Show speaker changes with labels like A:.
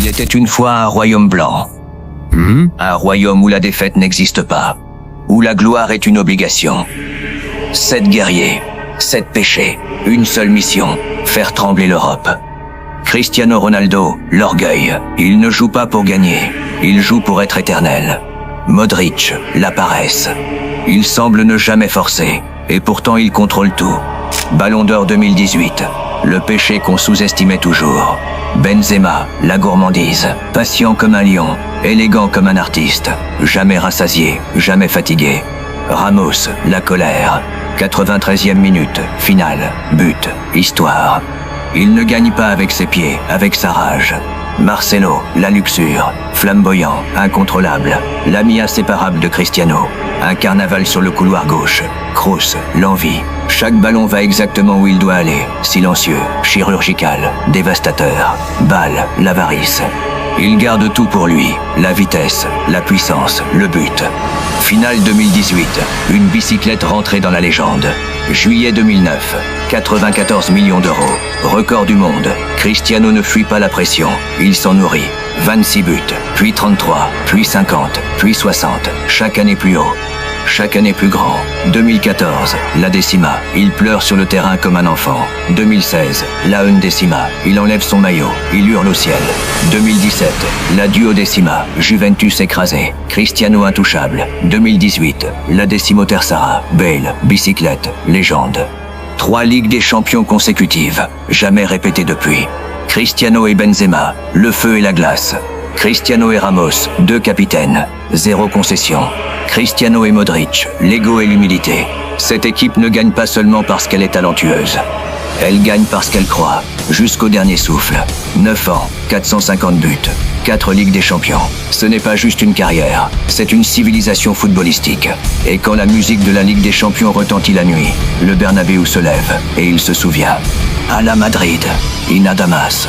A: Il était une fois un royaume blanc. Un royaume où la défaite n'existe pas. Où la gloire est une obligation. 7 guerriers, 7 péchés, une seule mission, faire trembler l'Europe. Cristiano Ronaldo, l'orgueil. Il ne joue pas pour gagner, il joue pour être éternel. Modric, la paresse. Il semble ne jamais forcer, et pourtant il contrôle tout. Ballon d'Or 2018, le péché qu'on sous-estimait toujours. Benzema, la gourmandise, patient comme un lion, élégant comme un artiste, jamais rassasié, jamais fatigué. Ramos, la colère, 93e minute, finale, but, histoire. Il ne gagne pas avec ses pieds, avec sa rage. Marcelo, la luxure, flamboyant, incontrôlable, l'ami inséparable de Cristiano. Un carnaval sur le couloir gauche. Kroos, l'envie. Chaque ballon va exactement où il doit aller. Silencieux, chirurgical, dévastateur. Balle, l'avarice. Il garde tout pour lui. La vitesse, la puissance, le but. Finale 2018. Une bicyclette rentrée dans la légende. Juillet 2009. 94 millions d'euros. Record du monde. Cristiano ne fuit pas la pression. Il s'en nourrit. 26 buts, puis 33, puis 50, puis 60. Chaque année plus haut. Chaque année plus grand. 2014, la décima. Il pleure sur le terrain comme un enfant. 2016, la undécima. Il enlève son maillot. Il hurle au ciel. 2017, la duodécima. Juventus écrasé. Cristiano intouchable. 2018, la décimotercera. Bale, bicyclette, légende. 3 Ligues des Champions consécutives. Jamais répétées depuis. Cristiano et Benzema, le feu et la glace. Cristiano et Ramos, 2 capitaines. 0 concession. Cristiano et Modric, l'ego et l'humilité. Cette équipe ne gagne pas seulement parce qu'elle est talentueuse. Elle gagne parce qu'elle croit, jusqu'au dernier souffle. 9 ans, 450 buts, 4 Ligues des Champions. Ce n'est pas juste une carrière, c'est une civilisation footballistique. Et quand la musique de la Ligue des Champions retentit la nuit, le Bernabéu se lève, et il se souvient. À la Madrid, in Adamas.